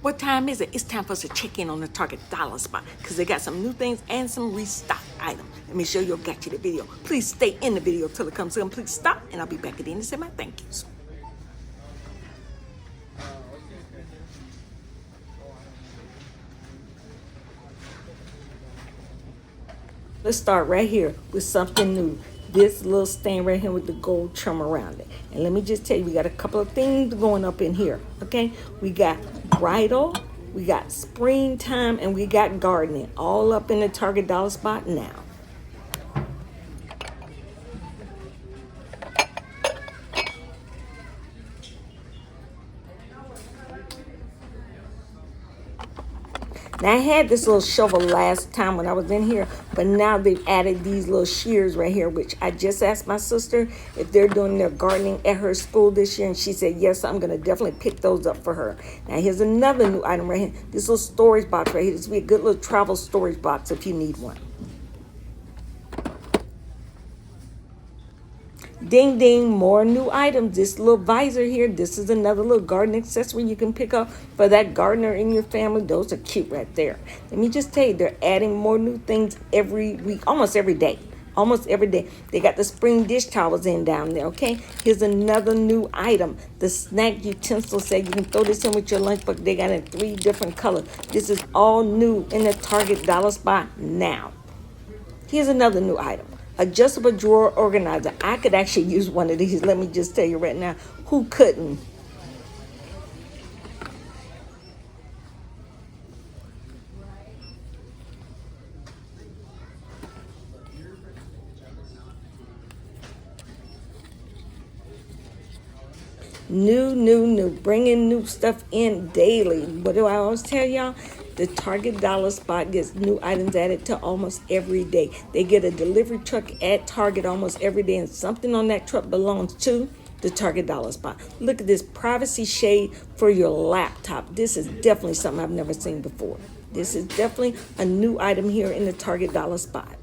What time is it? It's time for us to check in on the Target dollar spot because they got some new things and some restock items. Let me show you, got you the video. Please stay in the video till it comes to a complete stop, and I'll be back at the end to say my thank yous. Let's start right here with something new. This little stand right here with the gold trim around it. And let me just tell you, we got a couple of things going up in here, okay? We got bridal, we got springtime, and we got gardening all up in the Target dollar spot now. Now, I had this little shovel last time when I was in here, but now they've added these little shears right here, which I just asked my sister if they're doing their gardening at her school this year, and she said, yes, I'm going to definitely pick those up for her. Now, here's another new item right here. This little storage box right here. This will be a good little travel storage box if you need one. Ding, ding, more new items. This little visor here, this is another little garden accessory you can pick up for that gardener in your family. Those are cute right there. Let me just tell you, they're adding more new things every week, almost every day. Almost every day. They got the spring dish towels in down there, okay? Here's another new item. The snack utensil set. You can throw this in with your lunchbox. They got it in 3 different colors. This is all new in the Target dollar spot now. Here's another new item. Adjustable drawer organizer. I could actually use one of these. Let me just tell you right now. Who couldn't? New. Bringing new stuff in daily. What do I always tell y'all? The Target dollar spot gets new items added to almost every day. They get a delivery truck at Target almost every day, and something on that truck belongs to the Target dollar spot. Look at this privacy shade for your laptop. This is definitely something I've never seen before. This is definitely a new item here in the Target dollar spot.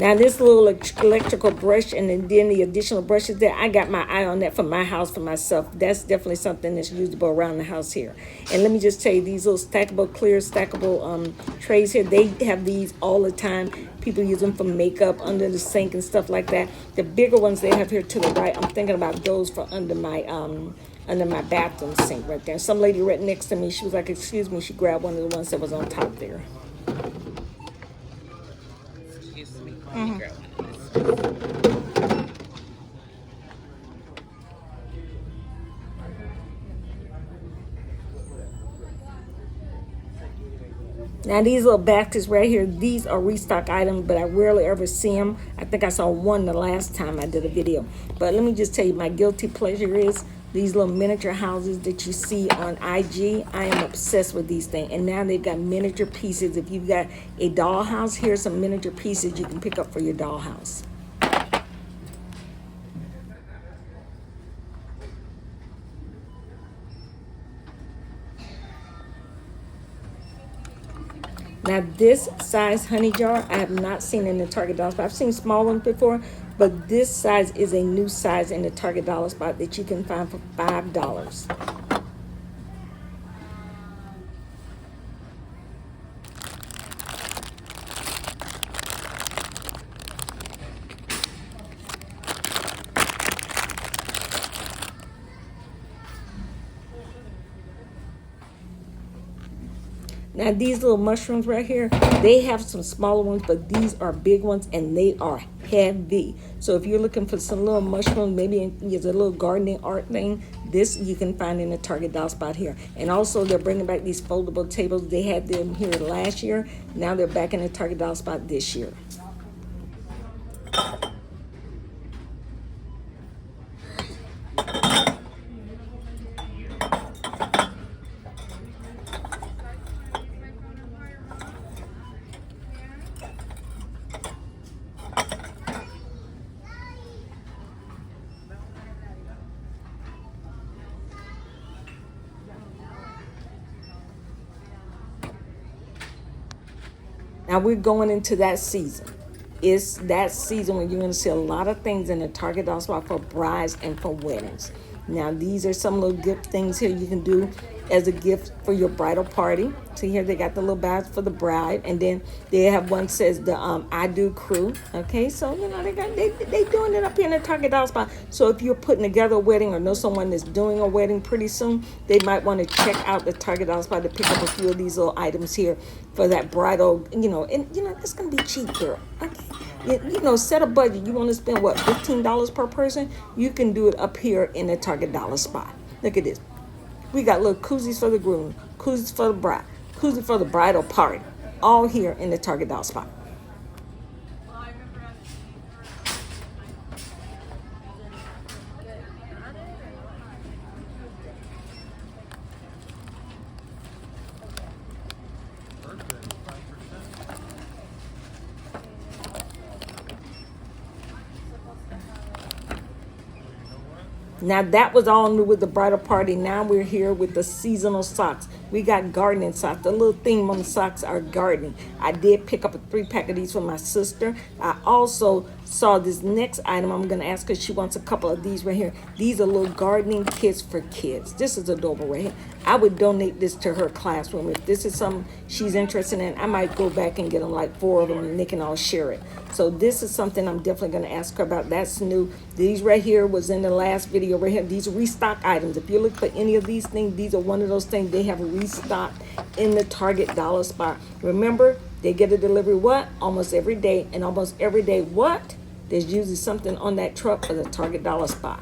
Now, this little electrical brush and then the additional brushes there, I got my eye on that for my house, for myself. That's definitely something that's usable around the house here. And let me just tell you, these little stackable, clear stackable trays here, they have these all the time. People use them for makeup under the sink and stuff like that. The bigger ones they have here to the right, I'm thinking about those for under my bathroom sink right there. Some lady right next to me, she was like, excuse me, she grabbed one of the ones that was on top there. Now, these little baskets right here, these are restock items, but I rarely ever see them. I think I saw one the last time I did a video. But let me just tell you, my guilty pleasure is these little miniature houses that you see on IG. I am obsessed with these things. And now they've got miniature pieces. If you've got a dollhouse, here's some miniature pieces you can pick up for your dollhouse. Now, this size honey jar, I have not seen in the Target dollar spot. I've seen small ones before, but this size is a new size in the Target dollar spot that you can find for $5. Now, these little mushrooms right here, they have some smaller ones, but these are big ones, and they are heavy. So if you're looking for some little mushrooms, maybe it's a little gardening art thing, this you can find in the Target dollar spot here. And also, they're bringing back these foldable tables. They had them here last year. Now they're back in the Target dollar spot this year. Now we're going into that season. It's that season when you're going to see a lot of things in the Target dollar spot for brides and for weddings. Now these are some little gift things here you can do as a gift for your bridal party. See here they got the little bags for the bride, and then they have one says the I Do crew. Okay, so you know they doing it up here in the Target dollar spot. So if you're putting together a wedding or know someone that's doing a wedding pretty soon, they might want to check out the Target dollar spot to pick up a few of these little items here for that bridal. And it's gonna be cheap, girl. Okay. Set a budget. You want to spend what, $15 per person? You can do it up here in the Target dollar spot. Look at this. We got little koozies for the groom, koozies for the bride, koozies for the bridal party, all here in the Target dollar spot. Now that was all new with the bridal party. Now we're here with the seasonal socks. We got gardening socks. The little theme on the socks are gardening. I did pick up a 3-pack of these for my sister. I also saw this next item. I'm going to ask her. She wants a couple of these right here. These are little gardening kits for kids. This is adorable right here. I would donate this to her classroom. If this is something she's interested in, I might go back and get them like 4 of them and they can all share it. So this is something I'm definitely going to ask her about. That's new. These right here was in the last video right here. These are restock items. If you look for any of these things, these are one of those things they have restocked in the Target dollar spot. Remember, they get a delivery what? Almost every day. And almost every day what? There's usually something on that truck for the Target dollar spot.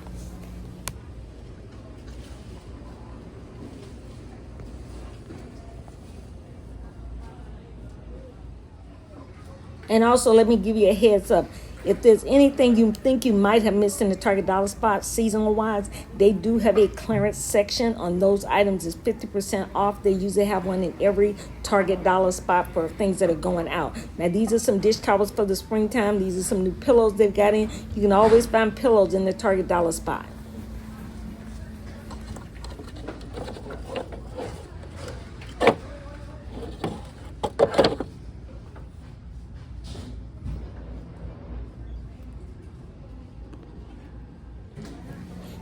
And also, let me give you a heads up. If there's anything you think you might have missed in the Target dollar spot seasonal wise, they do have a clearance section on those items. It's 50% off. They usually have one in every Target dollar spot for things that are going out. Now these are some dish towels for the springtime. These are some new pillows they've got in. You can always find pillows in the Target dollar spot.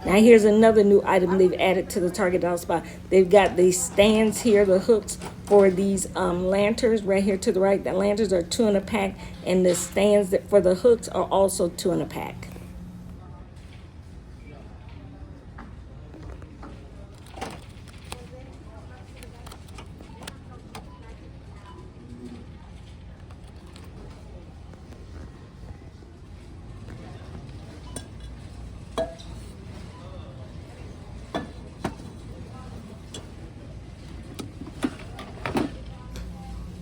Now here's another new item they've added to the Target dollar spot. They've got these stands here, the hooks for these lanterns right here to the right. The lanterns are 2 in a pack, and the stands that for the hooks are also 2 in a pack.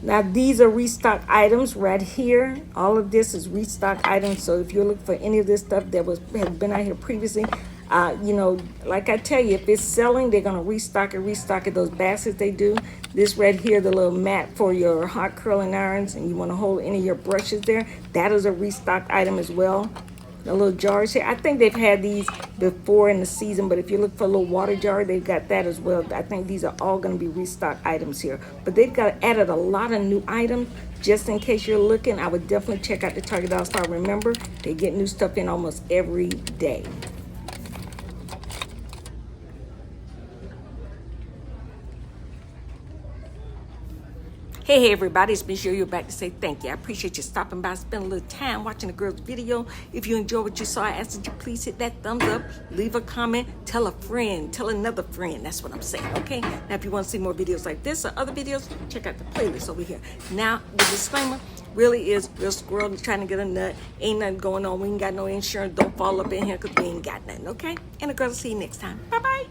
Now these are restock items right here. All of this is restock items. So if you're looking for any of this stuff that has been out here previously, like I tell you, if it's selling, they're gonna restock it. Those baskets they do. This right here, the little mat for your hot curling irons, and you want to hold any of your brushes there. That is a restock item as well. The little jars here. I think they've had these before in the season, but if you look for a little water jar, they've got that as well. I think these are all going to be restock items here. But they've added a lot of new items. Just in case you're looking, I would definitely check out the Target dollar spot. Remember, they get new stuff in almost every day. Hey everybody, it's Miss Yo back to say thank you. I appreciate you stopping by, spending a little time watching the girl's video. If you enjoyed what you saw, I ask that you please hit that thumbs up, leave a comment, tell a friend, tell another friend. That's what I'm saying, okay? Now if you want to see more videos like this or other videos, check out the playlist over here. Now, the disclaimer really is real squirrel trying to get a nut. Ain't nothing going on. We ain't got no insurance. Don't fall up in here because we ain't got nothing, okay? And the girl will see you next time. Bye-bye.